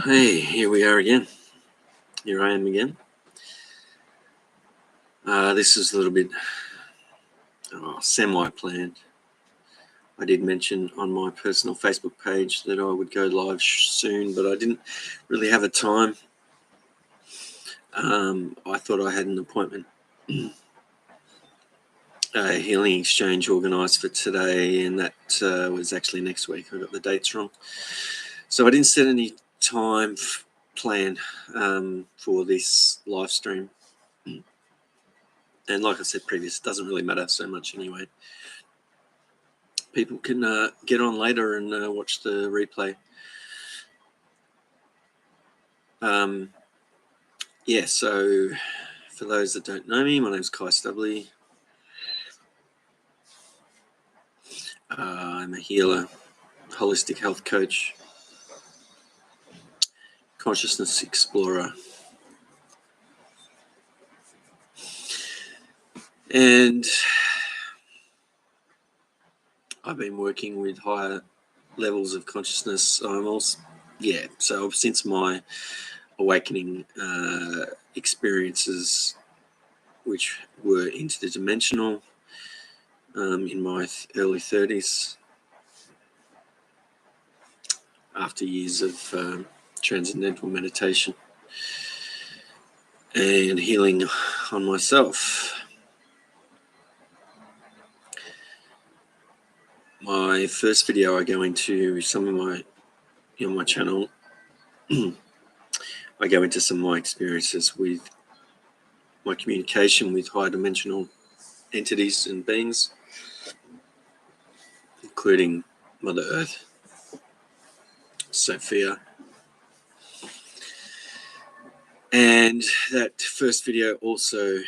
Hey, here we are again. Here I am again. This is a little bit semi-planned. I did mention on my personal Facebook page that I would go live soon, but I didn't really have a time. I thought I had an appointment, a healing exchange organised for today, and that was actually next week. I got the dates wrong. So I didn't set any time plan for this live stream. And like I said previous, it doesn't really matter so much anyway. People can get on later and watch the replay. So for those that don't know me, my name's Kai Stubley. I'm a healer, holistic health coach, consciousness explorer, and I've been working with higher levels of consciousness. So since my awakening experiences, which were interdimensional in my early 30s, after years of transcendental meditation and healing on myself. My first video, I go into some of my channel. I go into some of my experiences with my communication with high dimensional entities and beings, including Mother Earth, Sophia. And that first video also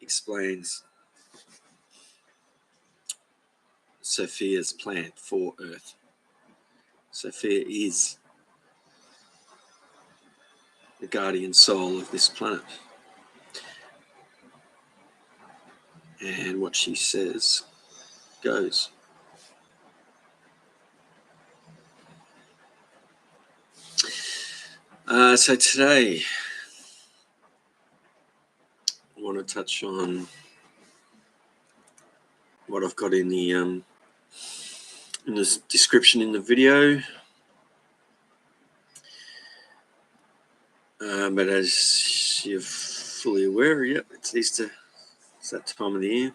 explains Sophia's plan for Earth. Sophia is the guardian soul of this planet. And what she says goes. So today, I want to touch on what I've got in the description in the video. But as you're fully aware, it's Easter. It's that time of the year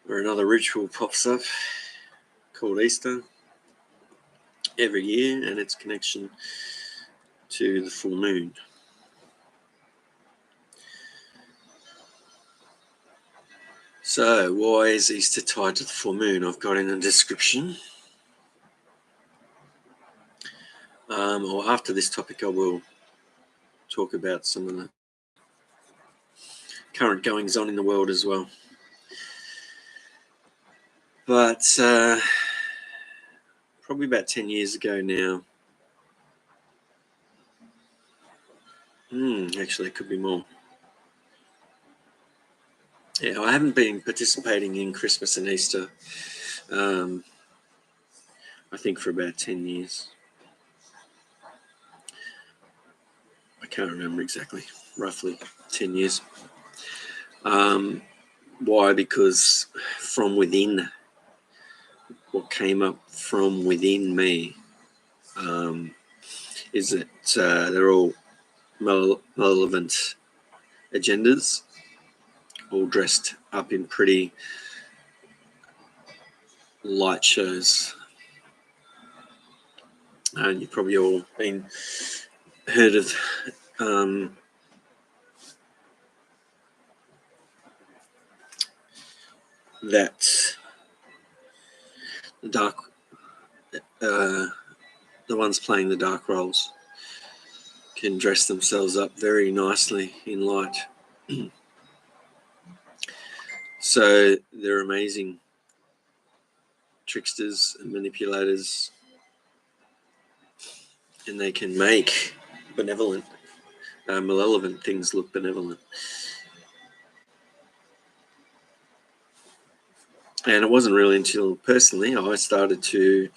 where another ritual pops up called Easter every year, and its connection to the full moon. So why is Easter tied to the full moon? I've got in the description. Or after this topic, I will talk about some of the current goings on in the world as well. But probably about 10 years ago now, actually it could be more. Yeah, I haven't been participating in Christmas and Easter, I think for about 10 years. I can't remember exactly, roughly 10 years. Why? Because from within, what came up from within me is that they're all malevolent agendas, all dressed up in pretty light shows. And you've probably all heard of that the ones playing the dark roles can dress themselves up very nicely in light. So they're amazing tricksters and manipulators, and they can make malevolent things look benevolent. And it wasn't really until personally I started to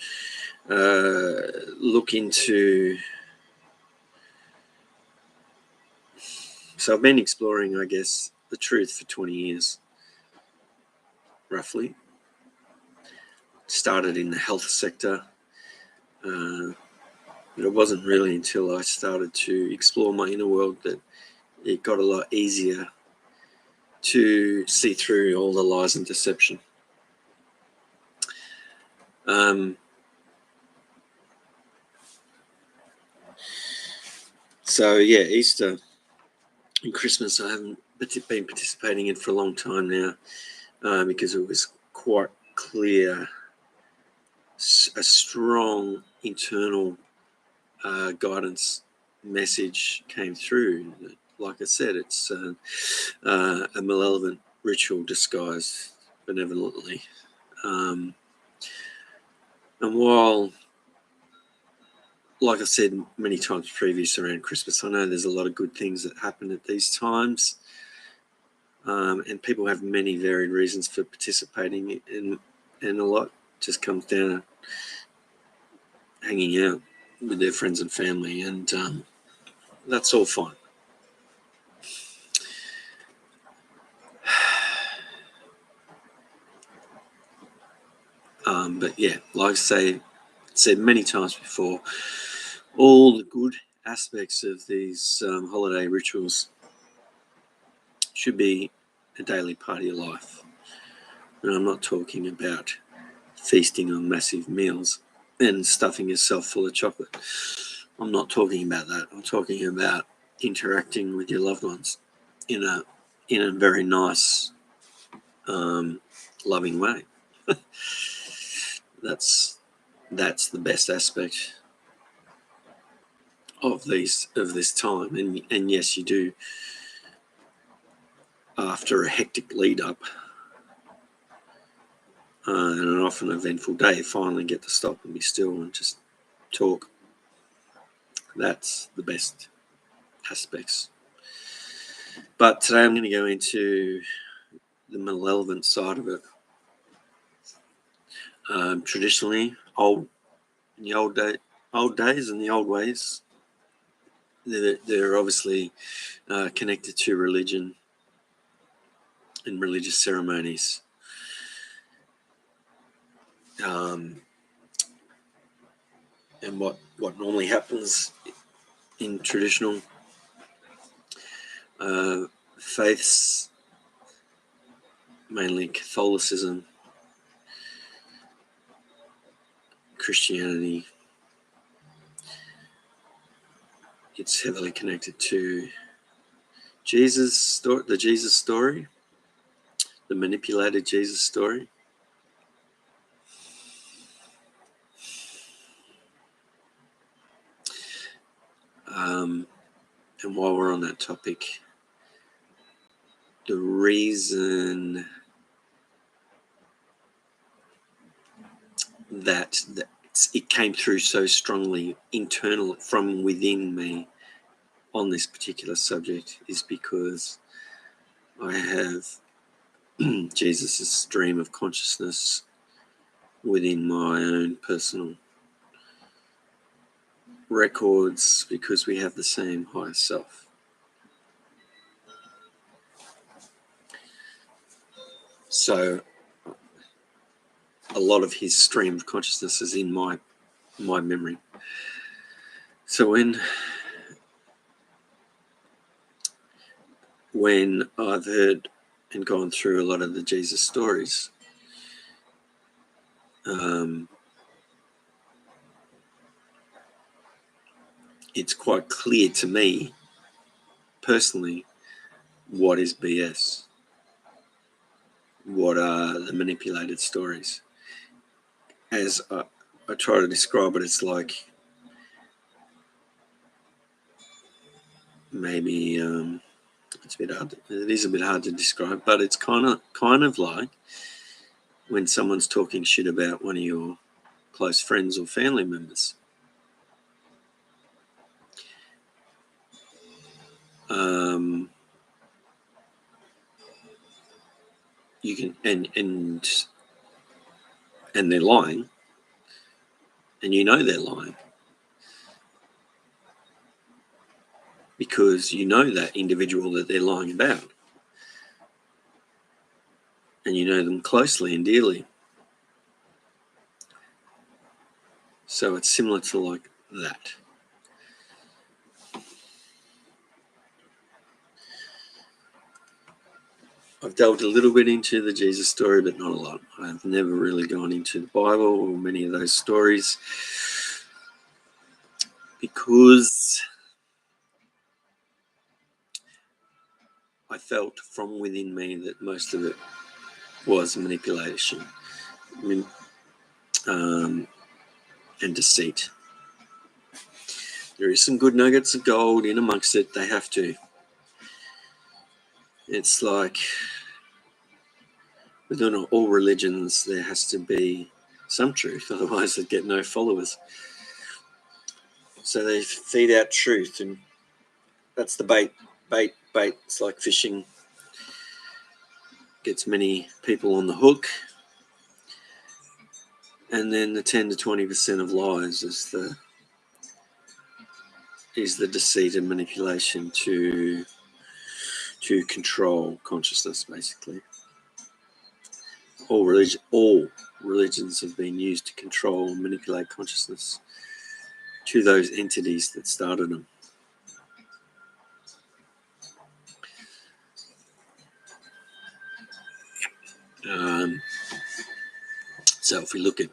look into. So I've been exploring, I guess, the truth for 20 years, roughly. Started in the health sector. But it wasn't really until I started to explore my inner world that it got a lot easier to see through all the lies and deception. So yeah, Easter and Christmas I haven't been participating in for a long time now, because it was quite clear, a strong internal guidance message came through. Like I said, it's a malevolent ritual disguised benevolently. And while, like I said many times previous around Christmas, I know there's a lot of good things that happen at these times, and people have many varied reasons for participating, and a lot just comes down to hanging out with their friends and family, and that's all fine. But yeah, like I said many times before, all the good aspects of these holiday rituals should be a daily part of your life. And I'm not talking about feasting on massive meals and stuffing yourself full of chocolate. I'm not talking about that. I'm talking about interacting with your loved ones in a very nice, loving way. That's the best aspect of this time, and yes, you do, after a hectic lead up and an often eventful day, finally get to stop and be still and just talk. That's the best aspects. But today I'm going to go into the malevolent side of it. Traditionally, in the old days and the old ways, they're obviously connected to religion and religious ceremonies. And what normally happens in traditional faiths, mainly Catholicism, Christianity, it's heavily connected to the Jesus story, the manipulated Jesus story. And while we're on that topic, the reason that it came through so strongly internal from within me on this particular subject is because I have Jesus' stream of consciousness within my own personal records, because we have the same higher self. So a lot of his stream of consciousness is in my memory. So when I've heard and gone through a lot of the Jesus stories, it's quite clear to me personally what is BS, what are the manipulated stories. As I try to describe it, it's like maybe it's a bit hard. It is a bit hard to describe, but it's kind of like when someone's talking shit about one of your close friends or family members. You can and they're lying. and you know they're lying because you know that individual that they're lying about, and you know them closely and dearly. So it's similar to like that. I've delved a little bit into the Jesus story, but not a lot. I've never really gone into the Bible or many of those stories because I felt from within me that most of it was manipulation and deceit. There is some good nuggets of gold in amongst it. They have to. It's like within all religions, there has to be some truth, otherwise they get no followers. So they feed out truth, and that's the bait. It's like fishing. Gets many people on the hook, and then the 10 to 20% of lies is the deceit and manipulation to control consciousness, basically. All religions have been used to control and manipulate consciousness to those entities that started them. So if we look at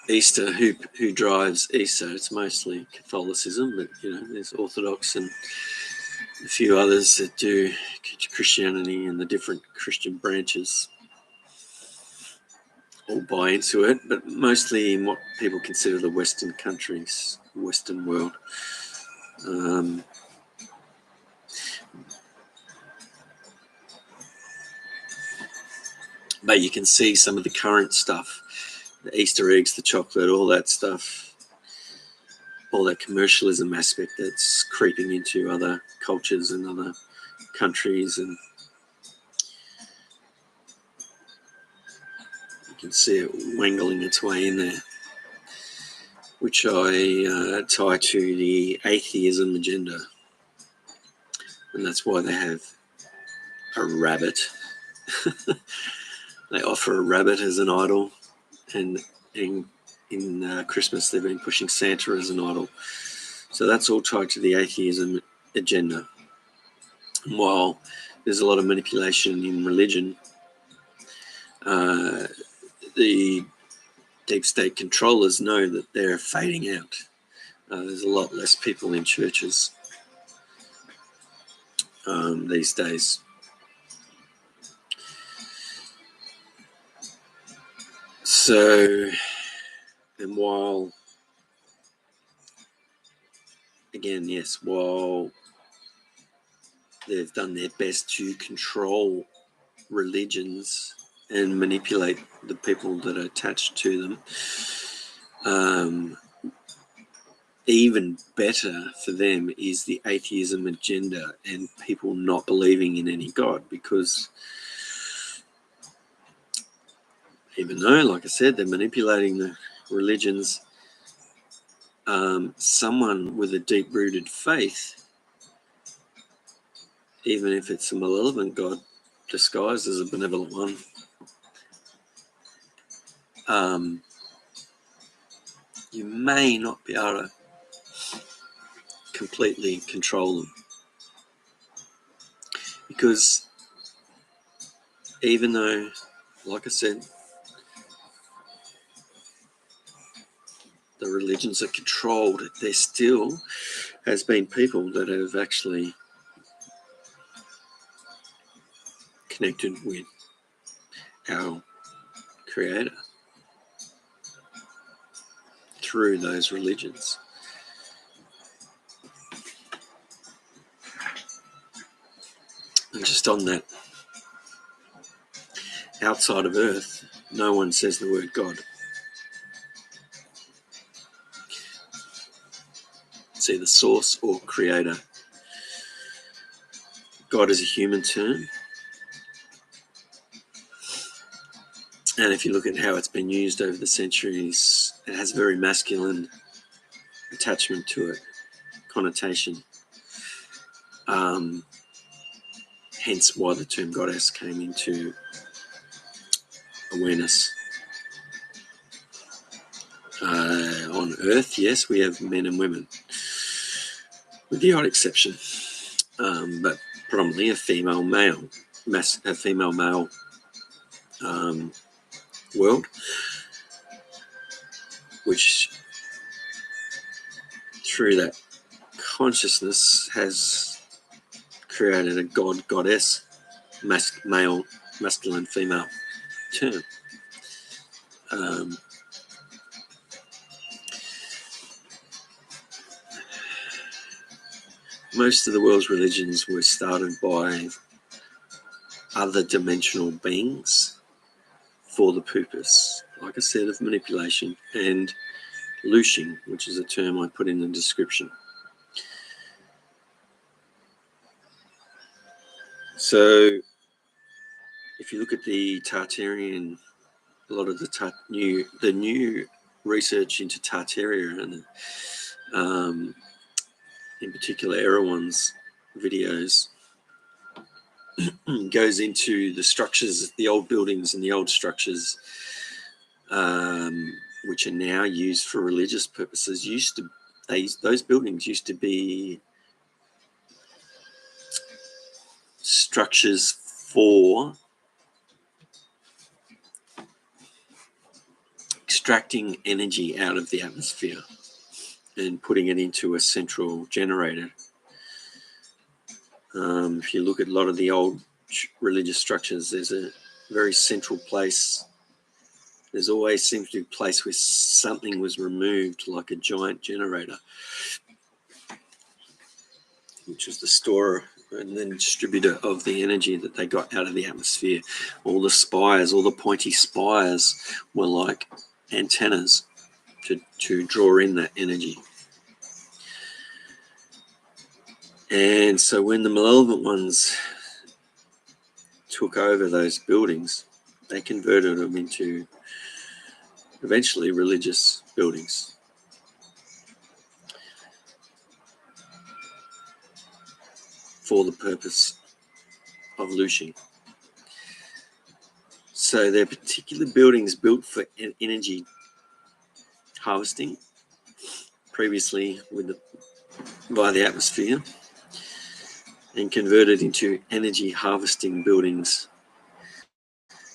Easter, who drives Easter? It's mostly Catholicism, but there's Orthodox and a few others that do Christianity and the different Christian branches all buy into it, but mostly in what people consider the Western countries, Western world. But you can see some of the current stuff, the Easter eggs, the chocolate, all that stuff, all that commercialism aspect that's creeping into other cultures and other countries, and you can see it wangling its way in there, which I tie to the atheism agenda, and that's why they have a rabbit. They offer a rabbit as an idol, and in Christmas they've been pushing Santa as an idol. So that's all tied to the atheism agenda. And while there's a lot of manipulation in religion, the deep state controllers know that they're fading out. There's a lot less people in churches these days. So, and while they've done their best to control religions and manipulate the people that are attached to them, even better for them is the atheism agenda and people not believing in any God, because even though, like I said, they're manipulating the religions, someone with a deep-rooted faith, even if it's a malevolent God disguised as a benevolent one, you may not be able to completely control them, because even though, like I said, the religions are controlled, there still has been people that have actually connected with our Creator through those religions. And just on that, outside of Earth, no one says the word God. It's either source or creator. God is a human term. And if you look at how it's been used over the centuries, it has a very masculine attachment to it, connotation. Hence why the term goddess came into awareness. On Earth, yes, we have men and women, with the odd exception, but predominantly a female-male world, which through that consciousness has created a goddess, male, masculine, female term. Most of the world's religions were started by other dimensional beings for the purpose, like I said, of manipulation and looshing, which is a term I put in the description. So if you look at the Tartarian, a lot of the new research into Tartarian, in particular Erewhon's videos, goes into the structures, the old buildings and the old structures, which are now used for religious purposes. Those buildings used to be structures for extracting energy out of the atmosphere and putting it into a central generator. If you look at a lot of the old religious structures, there's a very central place. There's always seems to be a place where something was removed, like a giant generator, which was the storer and then distributor of the energy that they got out of the atmosphere. All the spires, all the pointy spires were like antennas to draw in that energy. And so when the malevolent ones took over those buildings, they converted them into eventually religious buildings. For the purpose of looshing. So they're particular buildings built for energy harvesting, previously by the atmosphere, and converted into energy harvesting buildings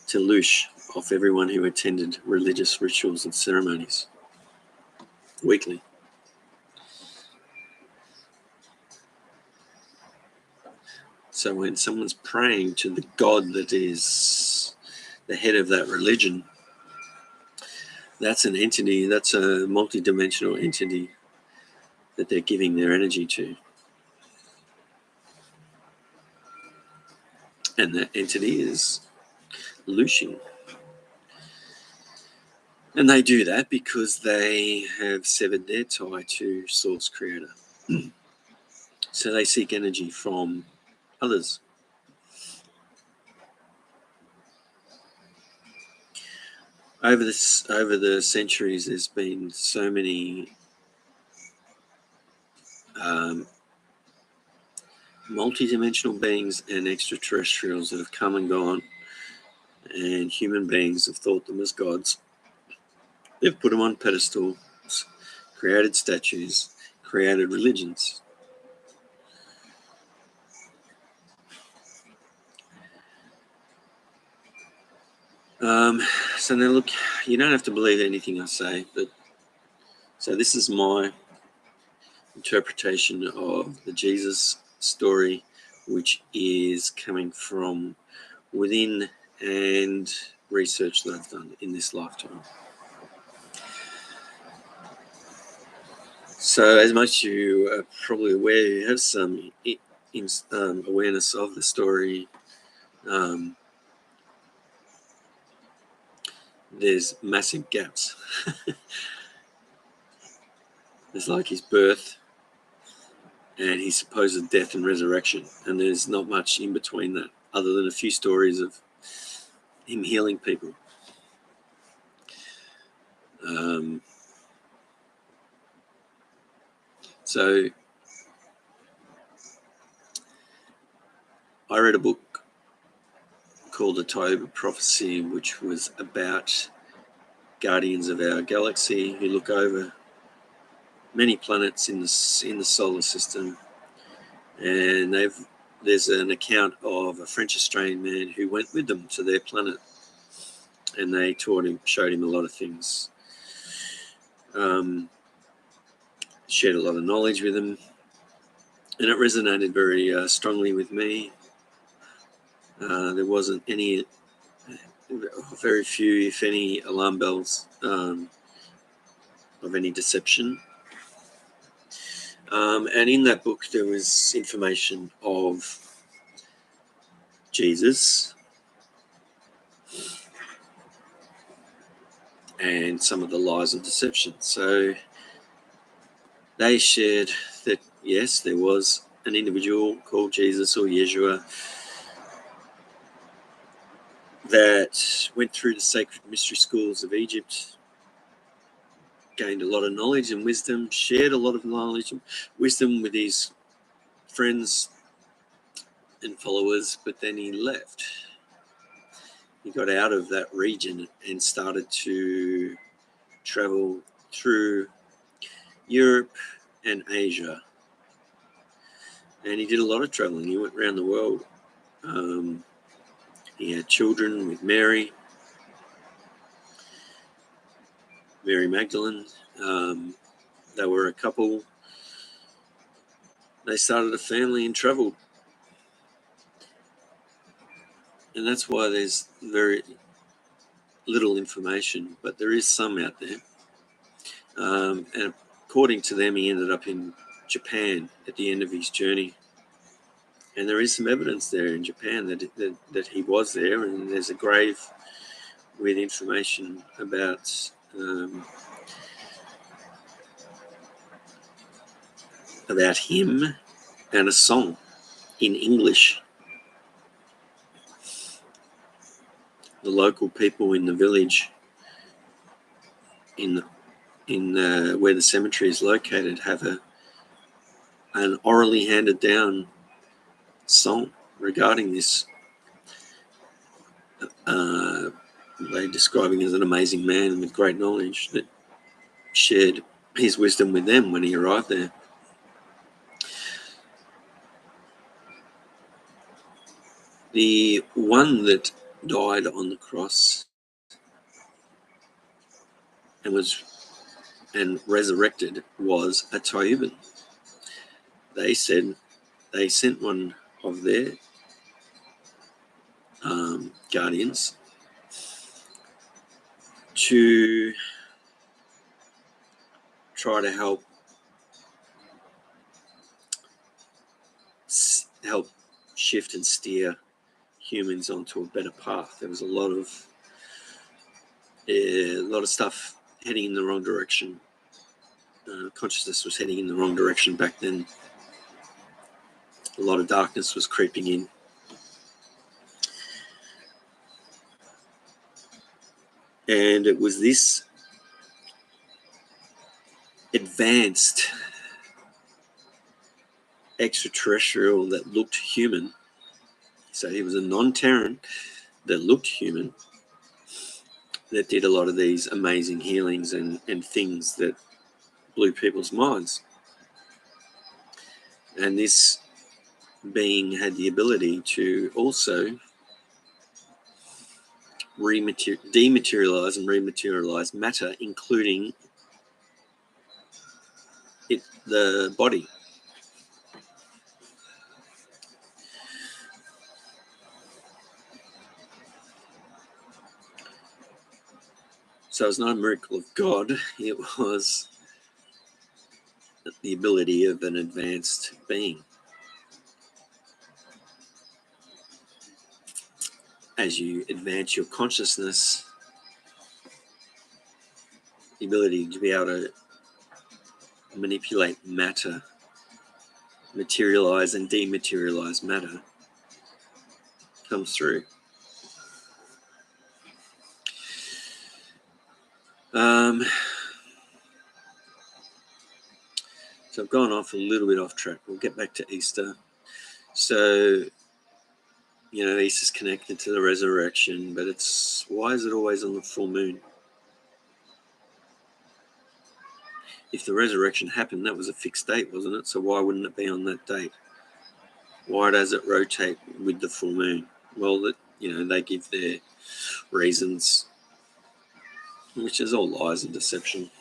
to loosh off everyone who attended religious rituals and ceremonies weekly. So when someone's praying to the god that is the head of that religion, that's an entity, that's a multi-dimensional entity that they're giving their energy to. And that entity is Looshing. And they do that because they have severed their tie to Source Creator. So they seek energy from others. Over the centuries, there's been so many multi-dimensional beings and extraterrestrials that have come and gone, and human beings have thought them as gods. They've put them on pedestals, created statues, created religions. So now look, you don't have to believe anything I say, but so this is my interpretation of the Jesus story, which is coming from within and research that I've done in this lifetime. So as most of you are probably aware, you have some awareness of the story. There's massive gaps. There's like his birth and his supposed death and resurrection, and there's not much in between that other than a few stories of him healing people. So I read a book called The Tioba Prophecy, which was about guardians of our galaxy who look over many planets in the solar system, and there's an account of a French-Australian man who went with them to their planet, and they showed him a lot of things, shared a lot of knowledge with him, and it resonated very strongly with me. There wasn't very few, if any, alarm bells of any deception. And in that book, there was information of Jesus and some of the lies and deception. So they shared that, yes, there was an individual called Jesus or Yeshua that went through the sacred mystery schools of Egypt, gained a lot of knowledge and wisdom, shared a lot of knowledge and wisdom with his friends and followers, but then he left. He got out of that region and started to travel through Europe and Asia. And he did a lot of traveling. He went around the world. He had children with Mary Magdalene. They were a couple. They started a family and traveled. And that's why there's very little information, but there is some out there. And according to them, he ended up in Japan at the end of his journey. And there is some evidence there in Japan that he was there, and there's a grave with information about him and a song in English. The local people in the village, in where the cemetery is located, have an orally handed down song regarding this. They describe him as an amazing man with great knowledge that shared his wisdom with them when he arrived there. The one that died on the cross and resurrected was a Tioban. They said they sent one of their guardians to try to help shift and steer humans onto a better path. There was a lot of stuff heading in the wrong direction. Consciousness was heading in the wrong direction back then. A lot of darkness was creeping in. And it was this advanced extraterrestrial that looked human. So he was a non-Terran that looked human, that did a lot of these amazing healings and things that blew people's minds. And this being had the ability to also dematerialize and rematerialize matter, including the body. So it was not a miracle of God, it was the ability of an advanced being. As you advance your consciousness, the ability to be able to manipulate matter, materialize and dematerialize matter comes through. So I've gone off a little bit off track. We'll get back to Easter. So, Easter's connected to the resurrection, but why is it always on the full moon? If the resurrection happened, that was a fixed date, wasn't it? So why wouldn't it be on that date? Why does it rotate with the full moon? Well, they give their reasons, which is all lies and deception.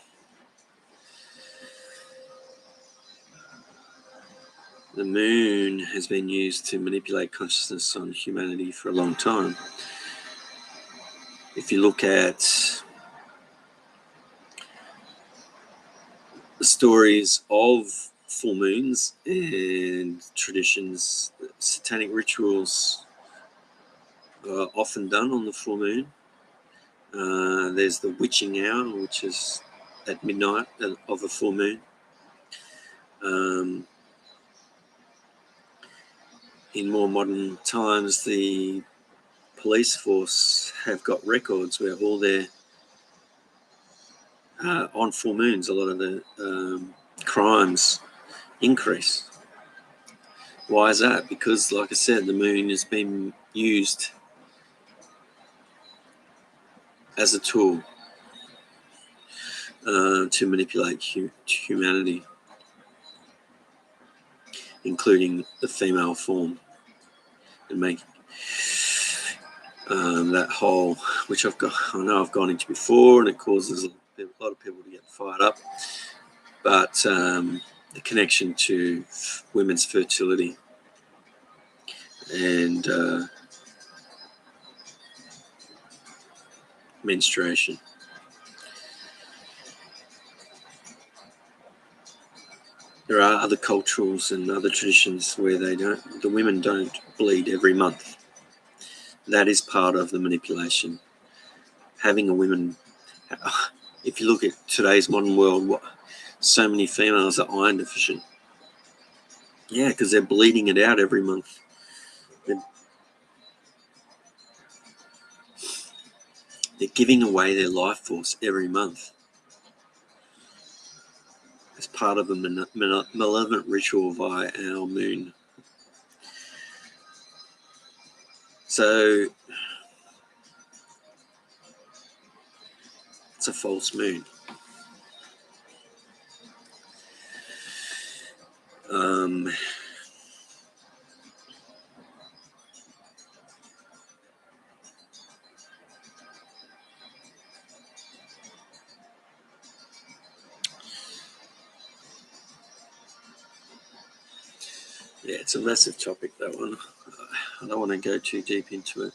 The moon has been used to manipulate consciousness on humanity for a long time. If you look at the stories of full moons and traditions, satanic rituals are often done on the full moon. There's the witching hour, which is at midnight of a full moon. In more modern times, the police force have got records where all their on full moons, a lot of the crimes increase. Why is that? Because, like I said, the moon has been used as a tool to manipulate humanity, including the female form, and make that whole, which I know I've gone into before, and it causes a lot of people to get fired up. But the connection to women's fertility and menstruation. There are other cultures and other traditions where the women don't bleed every month. That is part of the manipulation. Having a woman, if you look at today's modern world, so many females are iron deficient. Yeah, because they're bleeding it out every month. They're giving away their life force every month as part of a malevolent ritual via our moon. So it's a false moon. Yeah, it's a massive topic, that one. I don't want to go too deep into it.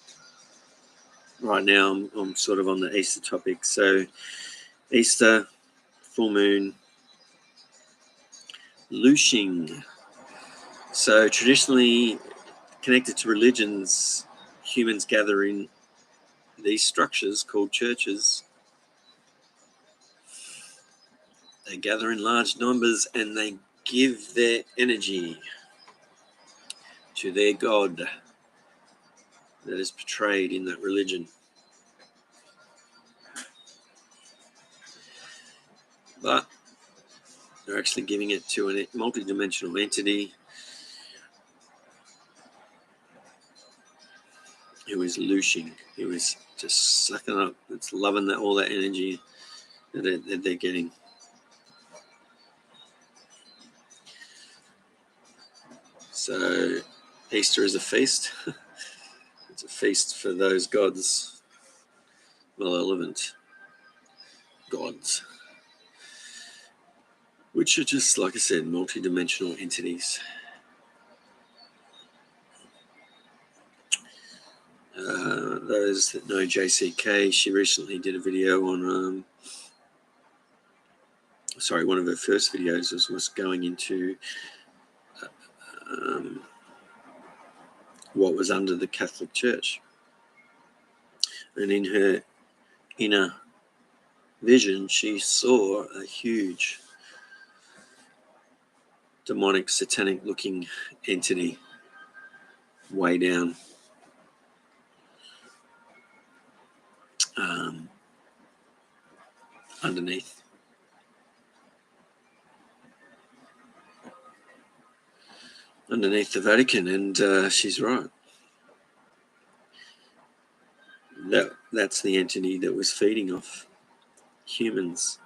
Right now, I'm sort of on the Easter topic. So, Easter, full moon, Looshing. So, traditionally connected to religions, humans gather in these structures called churches. They gather in large numbers and they give their energy to their God that is portrayed in that religion. But they're actually giving it to a multi-dimensional entity who is looshing, who is just sucking up, it's loving all that energy that they're getting. So Easter is a feast. It's a feast for those gods, malevolent gods, which are just, like I said, multi-dimensional entities. Those that know JCK, she recently did a video on, one of her first videos was going into what was under the Catholic Church. And in her inner vision, she saw a huge demonic, satanic-looking entity way down. Underneath. underneath the Vatican, and she's right. That's the entity that was feeding off humans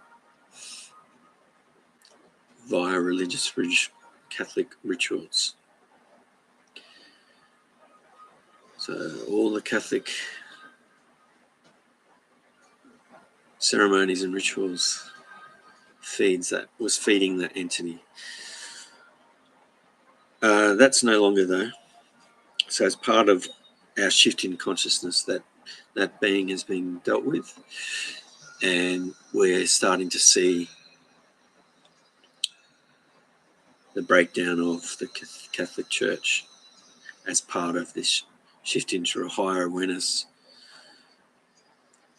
via religious Catholic rituals. So all the Catholic ceremonies and rituals was feeding that entity. That's no longer though. So as part of our shift in consciousness, that being has been dealt with, and we're starting to see the breakdown of the Catholic Church as part of this shift into a higher awareness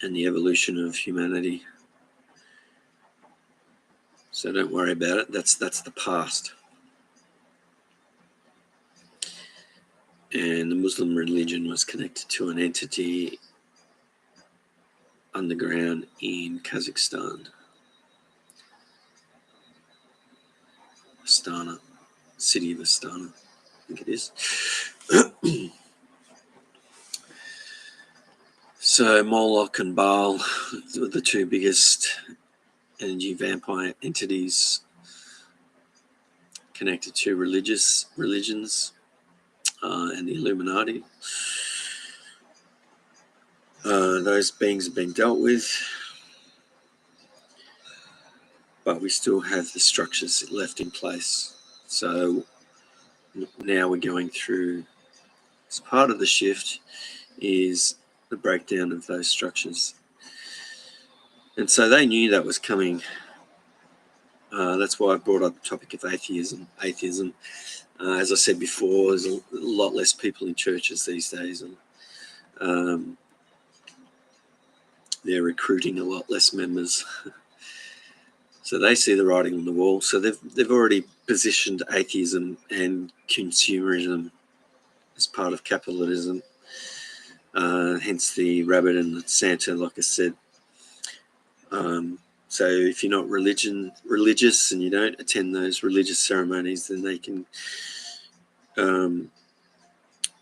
and the evolution of humanity. So don't worry about it. That's the past. And the Muslim religion was connected to an entity underground in Kazakhstan. Astana, city of Astana, I think it is. So Moloch and Baal, the two biggest energy vampire entities connected to religions and the Illuminati. Those beings have been dealt with, but we still have the structures left in place. So now we're going through, as part of the shift, is the breakdown of those structures. And so they knew that was coming. That's why I brought up the topic of atheism. As I said before, there's a lot less people in churches these days, and they're recruiting a lot less members. So they see the writing on the wall. So they've already positioned atheism and consumerism as part of capitalism. Hence the rabbit and the Santa, like I said. So if you're not religious and you don't attend those religious ceremonies, then they can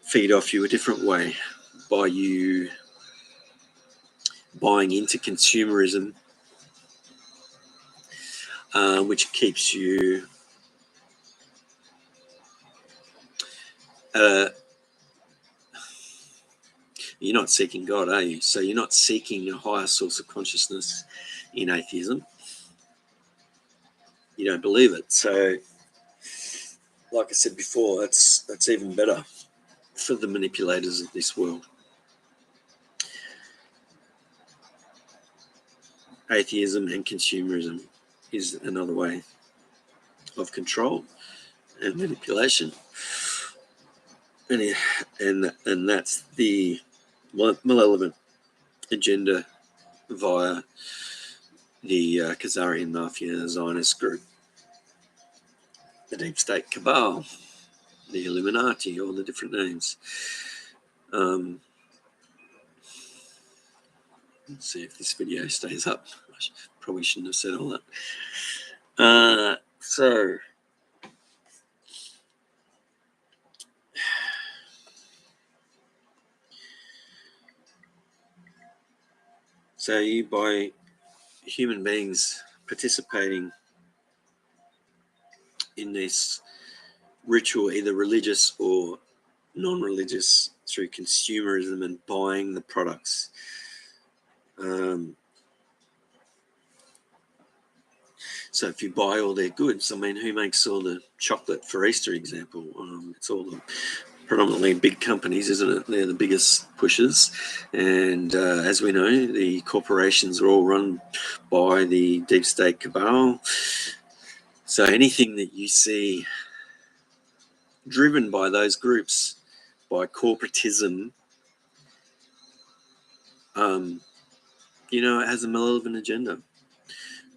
feed off you a different way by you buying into consumerism, which keeps you you're not seeking God, are you? So you're not seeking a higher source of consciousness in atheism. You don't believe it. So, like I said before, that's even better for the manipulators of this world. Atheism and consumerism is another way of control and manipulation. And that's the malevolent agenda via the Khazarian Mafia Zionist group, the Deep State Cabal, the Illuminati, all the different names. Let's see if this video stays up. I probably shouldn't have said all that. So you, by human beings participating in this ritual, either religious or non-religious, through consumerism and buying the products. So if you buy all their goods, I mean, who makes all the chocolate, for Easter example? It's all the predominantly big companies, isn't it? They're the biggest pushers. And as we know, the corporations are all run by the Deep State Cabal. So anything that you see driven by those groups, by corporatism, it has a malevolent agenda.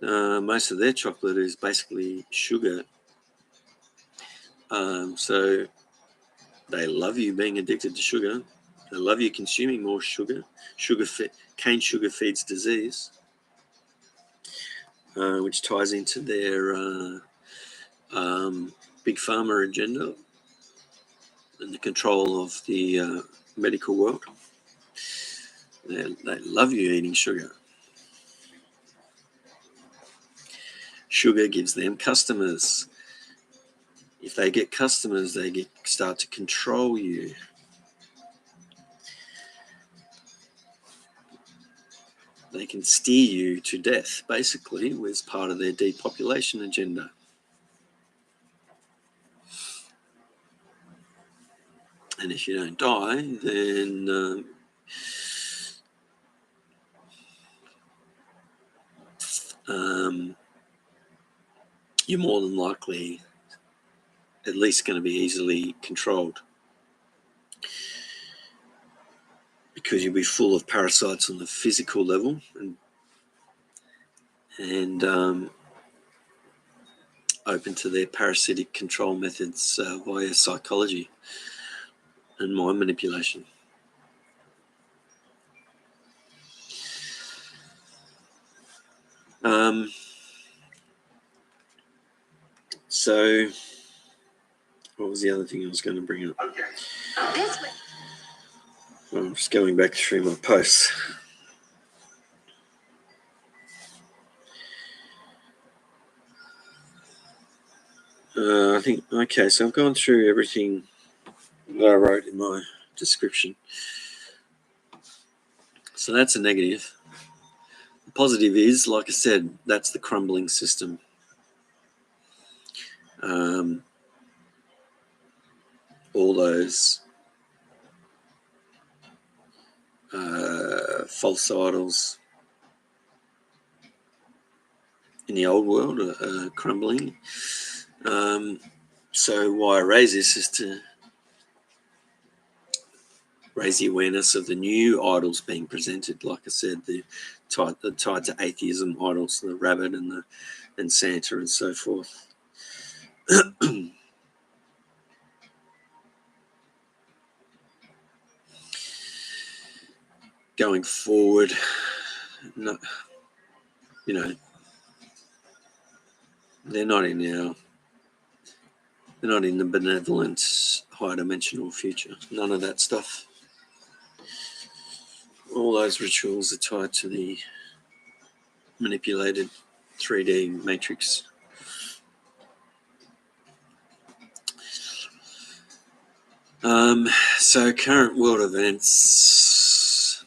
Most of their chocolate is basically sugar. So they love you being addicted to sugar. They love you consuming more sugar. Cane sugar feeds disease, which ties into their big pharma agenda. and the control of the medical world. They love you eating sugar. Sugar gives them customers. If they get customers, they start to control you. They can steer you to death, basically, as part of their depopulation agenda. And if you don't die, then you're more than likely at least going to be easily controlled, because you'll be full of parasites on the physical level and open to their parasitic control methods via psychology and mind manipulation. So what was the other thing I was going to bring up? Well, I'm just going back through my posts. I think, okay, so I've gone through everything that I wrote in my description. So that's a negative. The positive is, like I said, that's the crumbling system. All those false idols in the old world are crumbling. So why I raise this is to raise the awareness of the new idols being presented. Like I said, the tied to atheism idols, the rabbit and Santa and so forth. Going forward, no, you know, they're not in the benevolent high dimensional future. None of that stuff. All those rituals are tied to the manipulated 3D matrix. So current world events,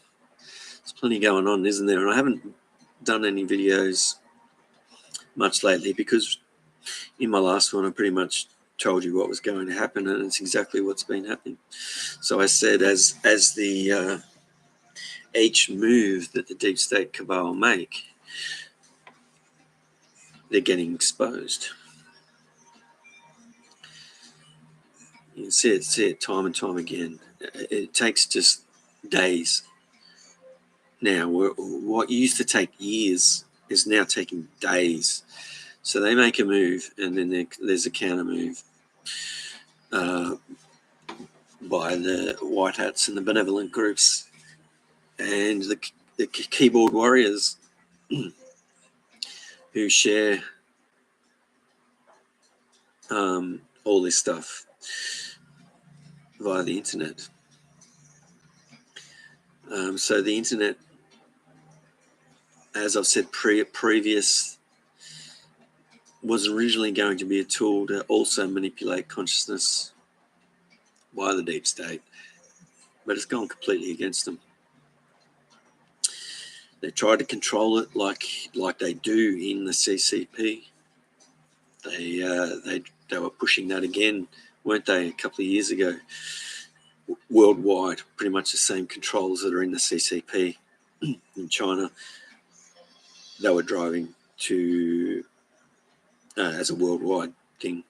there's plenty going on, isn't there? And I haven't done any videos much lately because in my last one I pretty much told you what was going to happen, and it's exactly what's been happening. So I said as the each move that the deep state cabal make, they're getting exposed. You can see it time and time again. It takes just days. Now, what used to take years is now taking days. So they make a move, and then there's a counter move by the white hats and the benevolent groups and the keyboard warriors who share all this stuff via the internet. So the internet, as I've said previous, was originally going to be a tool to also manipulate consciousness by the deep state, but it's gone completely against them. They tried to control it like they do in the CCP. They were pushing that again, weren't they, a couple of years ago? Worldwide, pretty much the same controls that are in the CCP in China. They were driving to as a worldwide thing.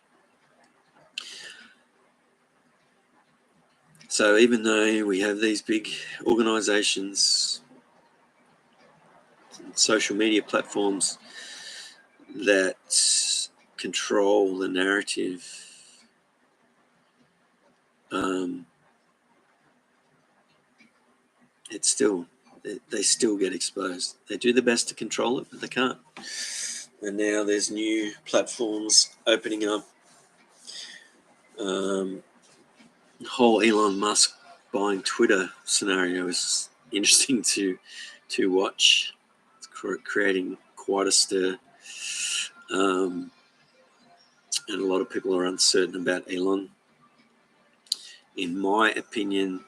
So even though we have these big organizations, social media platforms that control the narrative, they still get exposed. They do their best to control it, but they can't. And now there's new platforms opening up the whole Elon Musk buying Twitter scenario is interesting to watch. It's creating quite a stir, and a lot of people are uncertain about Elon. In my opinion,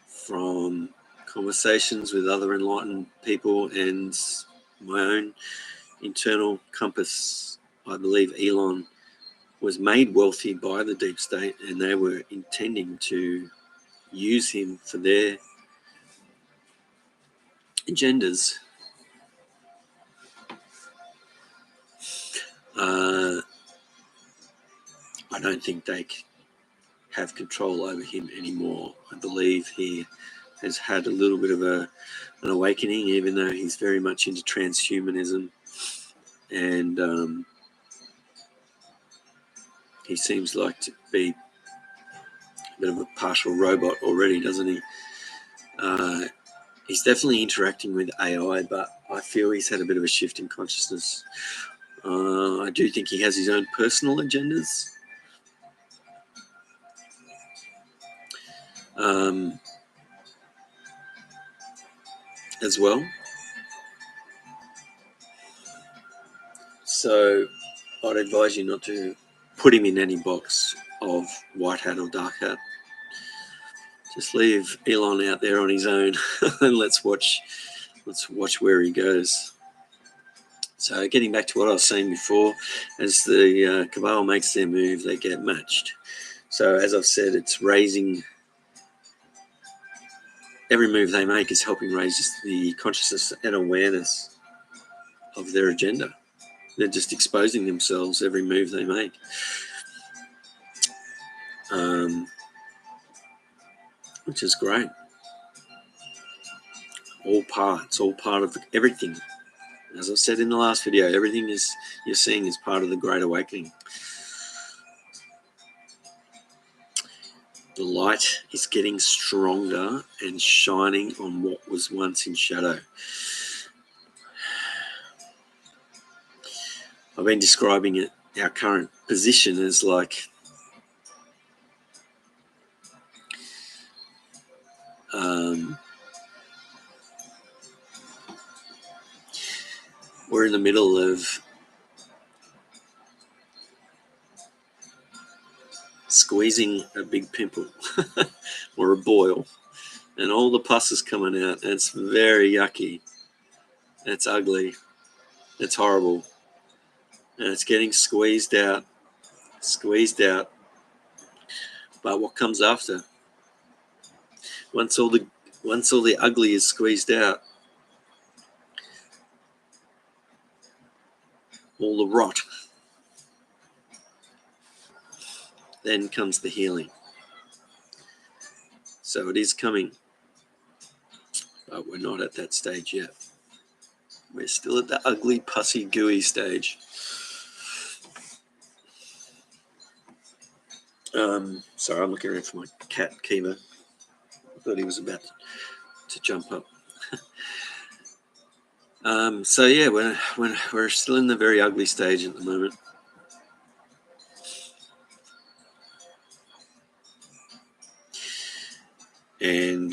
from conversations with other enlightened people and my own internal compass, I believe Elon was made wealthy by the deep state, and they were intending to use him for their agendas. I don't think they have control over him anymore. I believe he has had a little bit of an awakening, even though he's very much into transhumanism, and he seems like to be a bit of a partial robot already, doesn't he? He's definitely interacting with AI, but I feel he's had a bit of a shift in consciousness. I do think he has his own personal agendas. As well. So I'd advise you not to put him in any box of white hat or dark hat. Just leave Elon out there on his own and let's watch where he goes. So getting back to what I was saying before, as the cabal makes their move, they get matched. So as I've said, it's raising, every move they make is helping raise the consciousness and awareness of their agenda. They're just exposing themselves every move they make. Which is great. All part of everything. As I said in the last video, everything you're seeing is part of the Great Awakening. The light is getting stronger and shining on what was once in shadow. I've been describing it, our current position, as like we're in the middle of squeezing a big pimple or a boil, and all the pus is coming out, and it's very yucky, it's ugly, it's horrible, and it's getting squeezed out. But what comes after? Once all the ugly is squeezed out, all the rot, then comes the healing. So it is coming, but we're not at that stage yet. We're still at the ugly, pussy, gooey stage. Sorry, I'm looking around for my cat, Kiva. I thought he was about to jump up. So yeah, we're still in the very ugly stage at the moment. And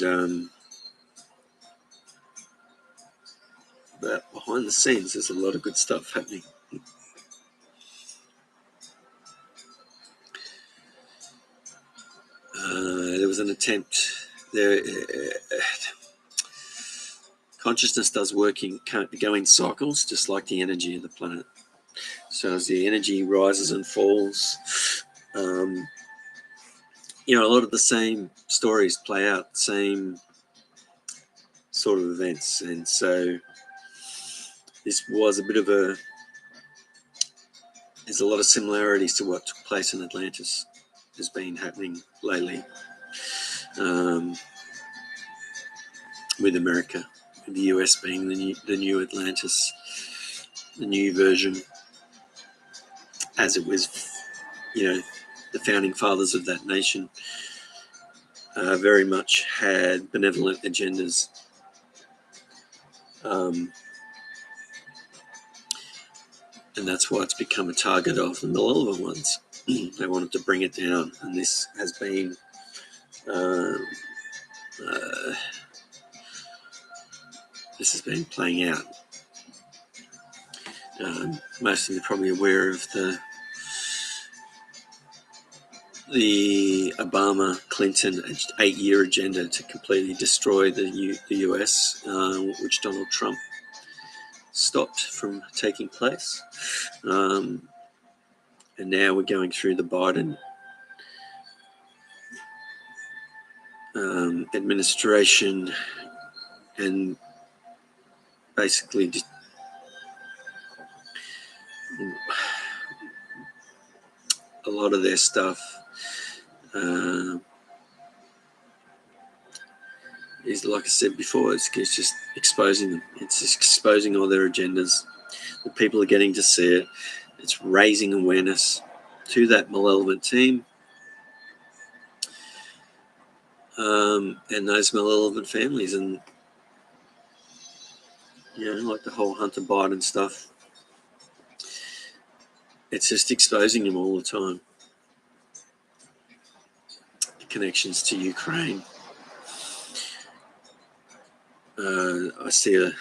but behind the scenes, there's a lot of good stuff happening. There was an attempt there. Consciousness does go in cycles, just like the energy of the planet. So as the energy rises and falls, a lot of the same stories play out, same sort of events. And so this was a bit of there's a lot of similarities to what took place in Atlantis has been happening lately, with America, with the US being the new Atlantis, the new version, as it was, the founding fathers of that nation very much had benevolent agendas. And that's why it's become a target of the malevolent ones. They wanted to bring it down, and this has been playing out. Most of you are probably aware of the Obama-Clinton 8-year agenda to completely destroy the US, which Donald Trump stopped from taking place. And now we're going through the Biden administration, and basically a lot of their stuff is, like I said before, it's just exposing them. It's just exposing all their agendas. The people are getting to see it. It's raising awareness to that malevolent team and those malevolent families, and like the whole Hunter Biden stuff. It's just exposing them all the time. The connections to Ukraine. I see a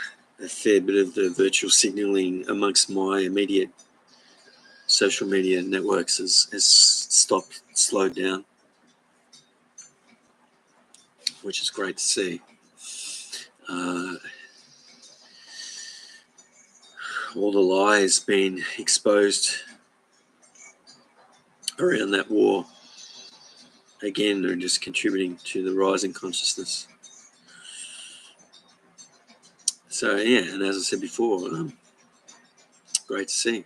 fair bit of the virtual signaling amongst my immediate social media networks has slowed down, which is great to see. All the lies being exposed around that war, again, are just contributing to the rise in consciousness. So, yeah, and as I said before, great to see.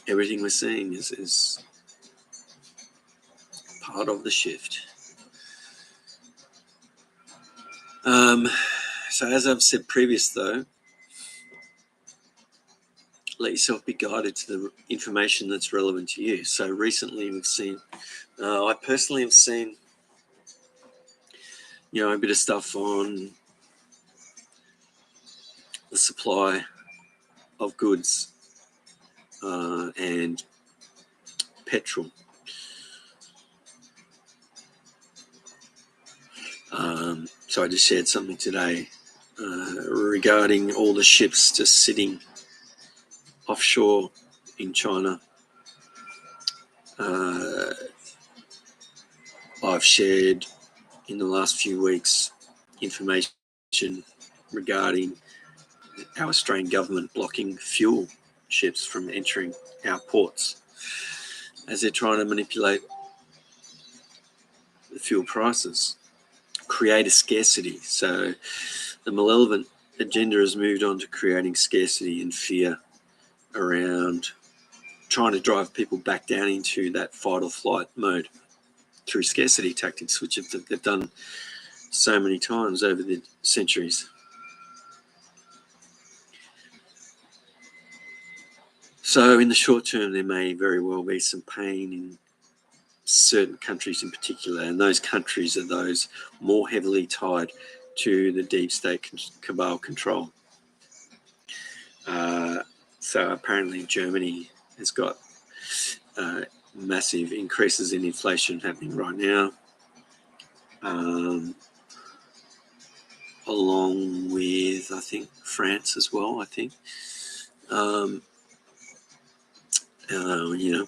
Everything we're seeing is part of the shift. So as I've said previous, though, let yourself be guided to the information that's relevant to you. So recently we've seen, I personally have seen, a bit of stuff on the supply of goods and petrol. So I just shared something today regarding all the ships just sitting offshore in China. I've shared in the last few weeks information regarding our Australian government blocking fuel ships from entering our ports as they're trying to manipulate the fuel prices, create a scarcity. So the malevolent agenda has moved on to creating scarcity and fear around trying to drive people back down into that fight or flight mode through scarcity tactics, which they've done so many times over the centuries. So in the short term, there may very well be some pain in certain countries in particular, and those countries are those more heavily tied to the deep state cabal control. So apparently Germany has got massive increases in inflation happening right now, along with, I think, France as well,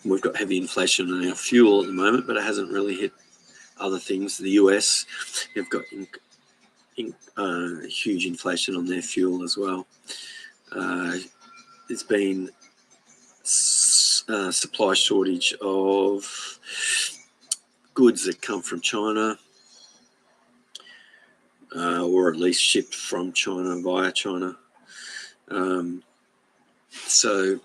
we've got heavy inflation on our fuel at the moment, but it hasn't really hit other things. The US have got huge inflation on their fuel as well. There's been supply shortage of goods that come from China, or at least shipped from China via China. So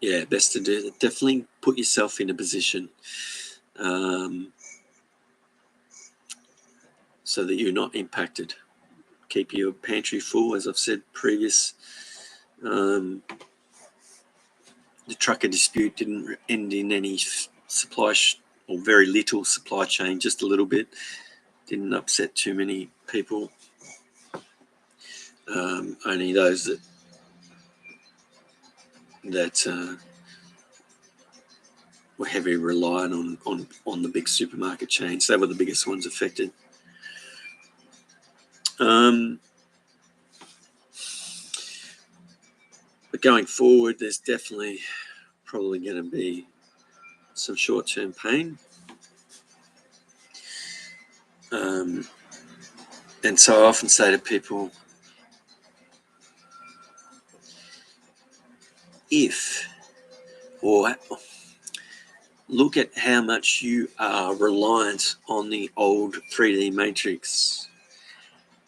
yeah, best to do, definitely put yourself in a position so that you're not impacted. Keep your pantry full, as I've said previous. The trucker dispute didn't end in any supply or very little supply chain, just a little bit. Didn't upset too many people. Only those that that were heavily reliant on the big supermarket chains. They were the biggest ones affected. But going forward, there's definitely probably going to be some short-term pain. And so I often say to people, look at how much you are reliant on the old 3D matrix.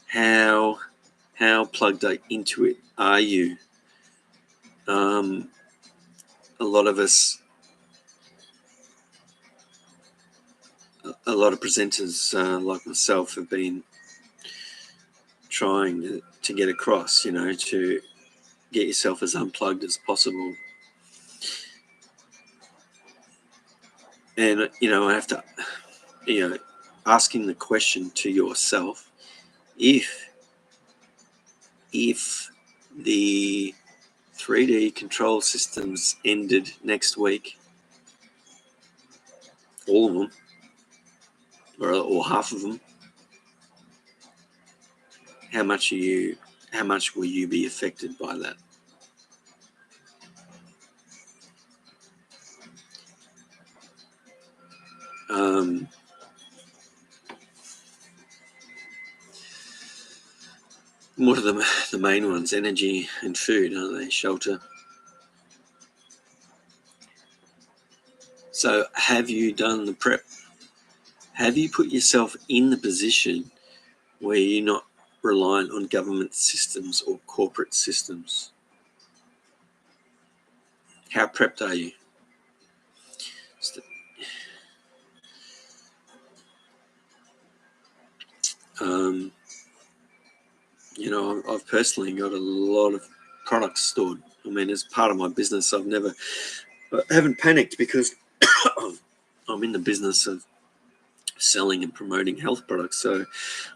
How plugged into it are you? A lot of us, a lot of presenters like myself have been trying to get across, to get yourself as unplugged as possible. And, I have to, asking the question to yourself, if the 3D control systems ended next week, all of them, or half of them, how much will you be affected by that? What are the main ones? Energy and food, aren't they? Shelter. So have you done the prep? Have you put yourself in the position where you're not reliant on government systems or corporate systems? How prepped are you? I've personally got a lot of products stored. I mean, as part of my business, I haven't panicked because I'm in the business of selling and promoting health products. So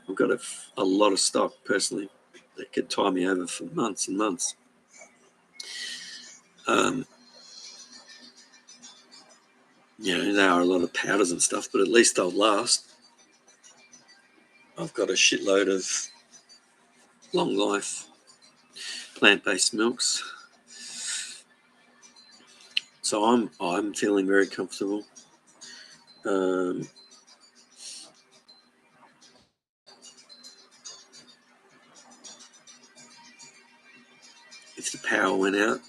I've got a lot of stock personally that could tie me over for months and months. There are a lot of powders and stuff, but at least they'll last. I've got a shitload of long life plant-based milks. So I'm feeling very comfortable. If the power went out,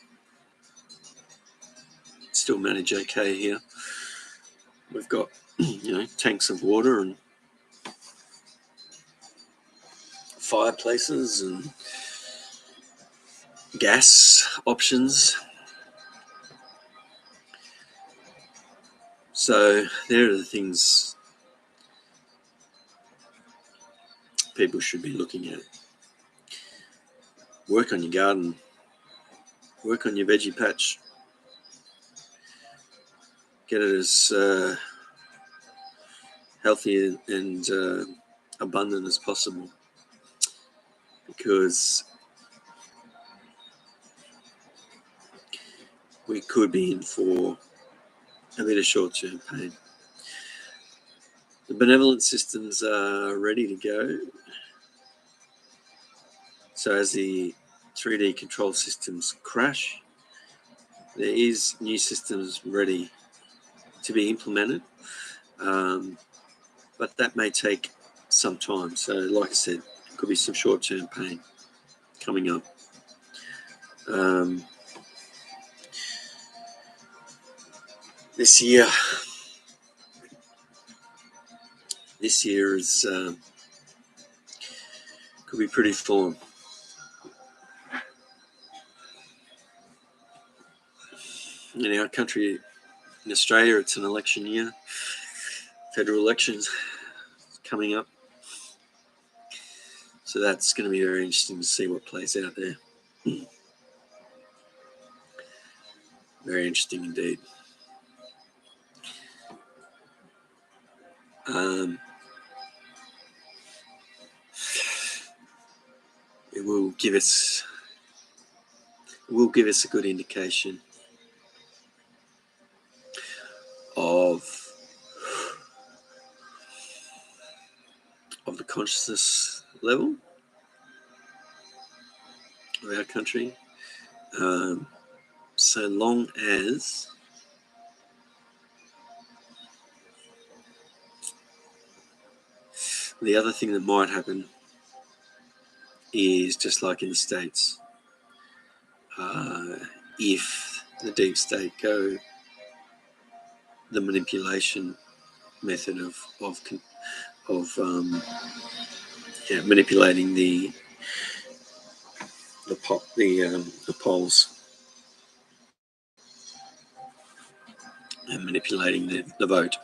still manage okay here. We've got tanks of water and fireplaces and gas options. So there are the things people should be looking at. Work on your garden. Work on your veggie patch. Get it as healthy and abundant as possible, because we could be in for a bit of short-term pain. The benevolent systems are ready to go. So as the 3D control systems crash, there is new systems ready to be implemented, but that may take some time. So like I said, could be some short-term pain coming up. This year is could be pretty full on. In our country, in Australia, it's an election year. Federal elections coming up. So that's going to be very interesting to see what plays out there. Very interesting indeed. It will give us will give us a good indication of the consciousness level of our country, so long as the other thing that might happen is, just like in the States, if the deep state go the manipulation method of manipulating the polls and manipulating the vote.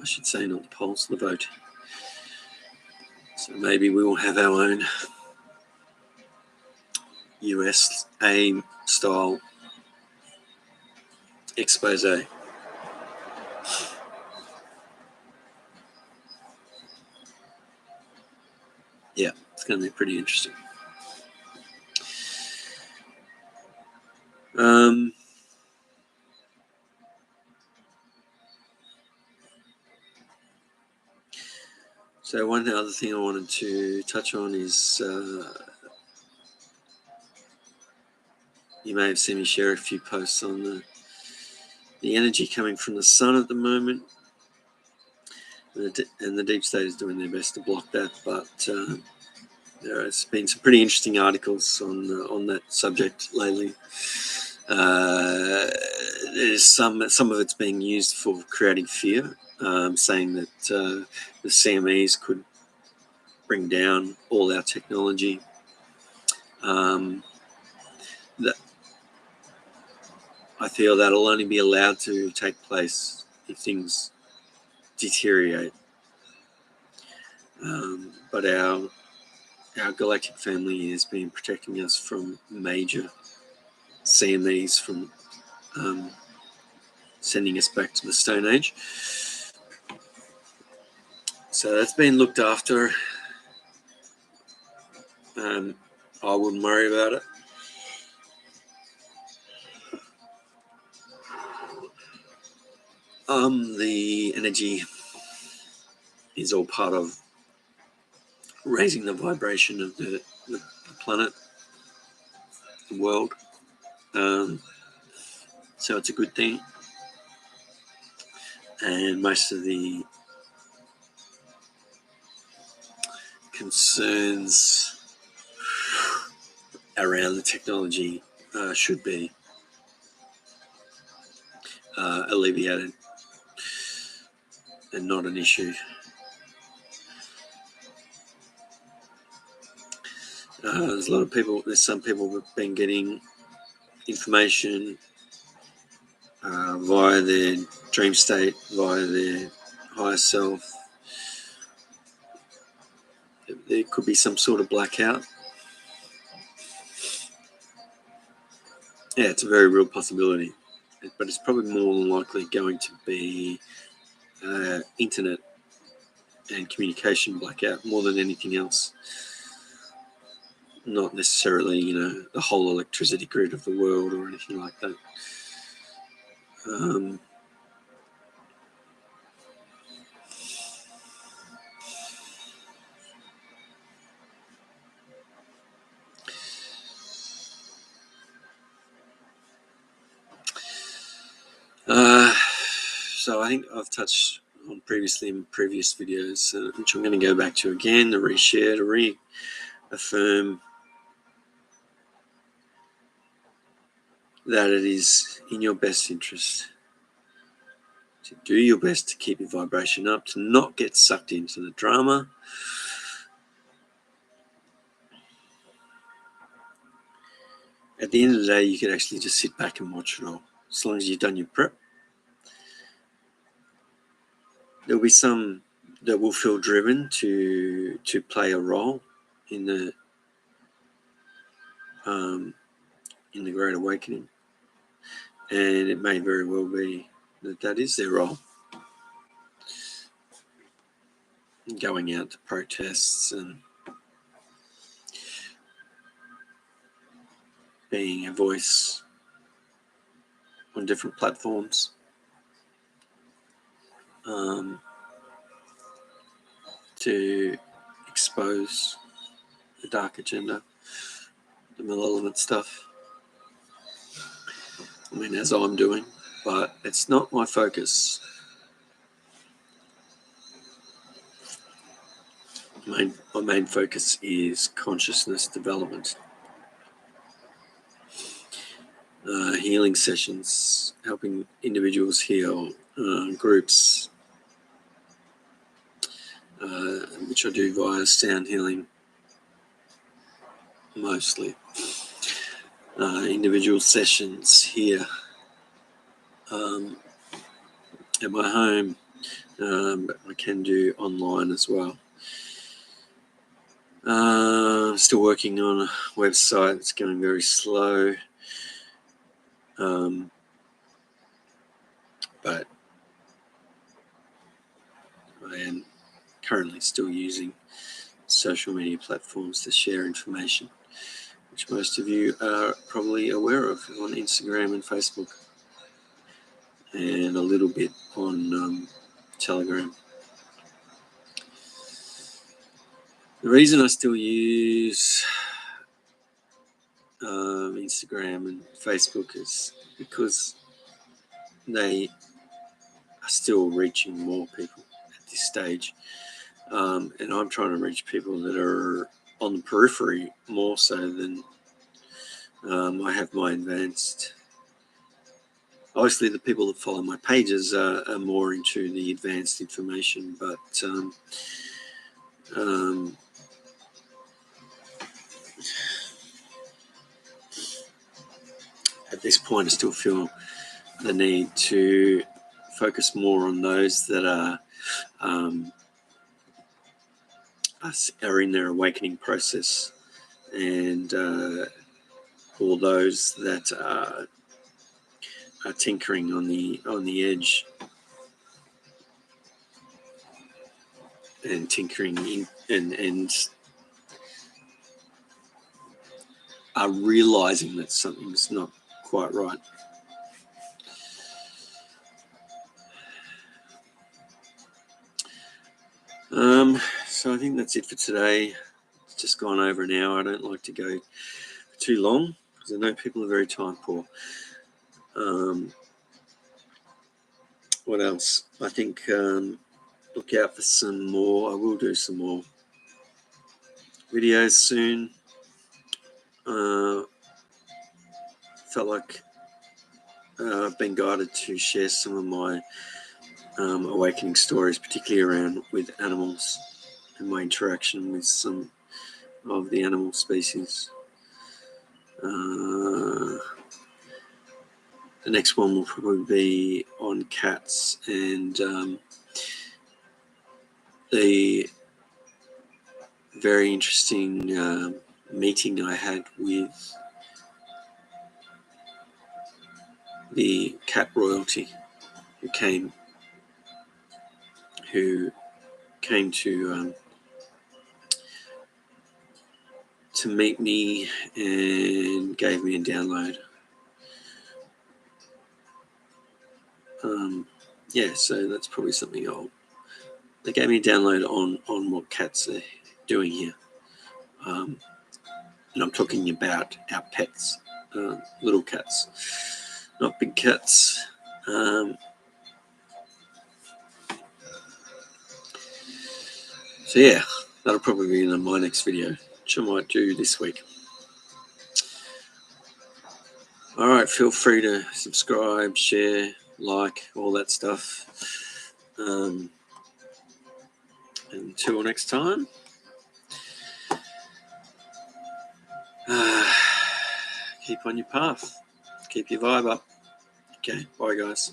I should say, not the polls, the vote. So maybe we will have our own USA style expose. Yeah, it's going to be pretty interesting. So one other thing I wanted to touch on is, you may have seen me share a few posts on the energy coming from the sun at the moment, and the deep state is doing their best to block that. But there has been some pretty interesting articles on that subject lately. There's some of it's being used for creating fear, saying that the CMEs could bring down all our technology. That I feel that'll only be allowed to take place if things deteriorate. But our galactic family has been protecting us from major CMEs, from sending us back to the Stone Age. So that's been looked after. I wouldn't worry about it. The energy is all part of raising the vibration of the planet, the world. So it's a good thing. And most of the concerns around the technology should be alleviated and not an issue. There's a lot of people. There's some people who've been getting information via their dream state, via their higher self. There could be some sort of blackout. Yeah, it's a very real possibility, but it's probably more than likely going to be internet and communication blackout more than anything else. Not necessarily, the whole electricity grid of the world or anything like that. So I think I've touched on previously in previous videos, which I'm going to go back to again, to reshare, to reaffirm that it is in your best interest to do your best to keep your vibration up, to not get sucked into the drama. At the end of the day, you could actually just sit back and watch it all, as long as you've done your prep. There'll be some that will feel driven to play a role in the Great Awakening, and it may very well be that is their role, going out to protests and being a voice on different platforms, to expose the dark agenda, the malevolent stuff. I mean, as I'm doing, but it's not my focus. My main focus is consciousness development, healing sessions, helping individuals heal, groups, which I do via sound healing mostly, individual sessions here at my home, but I can do online as well. Still working on a website. It's going very slow, but I am currently still using social media platforms to share information, which most of you are probably aware of, on Instagram and Facebook, and a little bit on Telegram. The reason I still use Instagram and Facebook is because they are still reaching more people at this stage, and I'm trying to reach people that are on the periphery more so than I have my advanced. Obviously, the people that follow my pages are more into the advanced information, but at this point, I still feel the need to focus more on those that are in their awakening process, and all those that are tinkering on the edge, and tinkering in, and are realizing that something's not quite right. So I think that's it for today. It's just gone over an hour. I don't like to go too long because I know people are very time poor. What else? I think look out for some more. I will do some more videos soon. Felt like I've been guided to share some of my awakening stories, particularly around with animals and my interaction with some of the animal species. The next one will probably be on cats, and the very interesting meeting I had with the cat royalty who came to meet me and gave me a download. Yeah, so that's probably something they gave me a download on what cats are doing here. And I'm talking about our pets, little cats, not big cats. So yeah, that'll probably be in my next video, which I might do this week. All right, feel free to subscribe, share, like, all that stuff. Until next time, keep on your path, keep your vibe up. Okay, bye guys.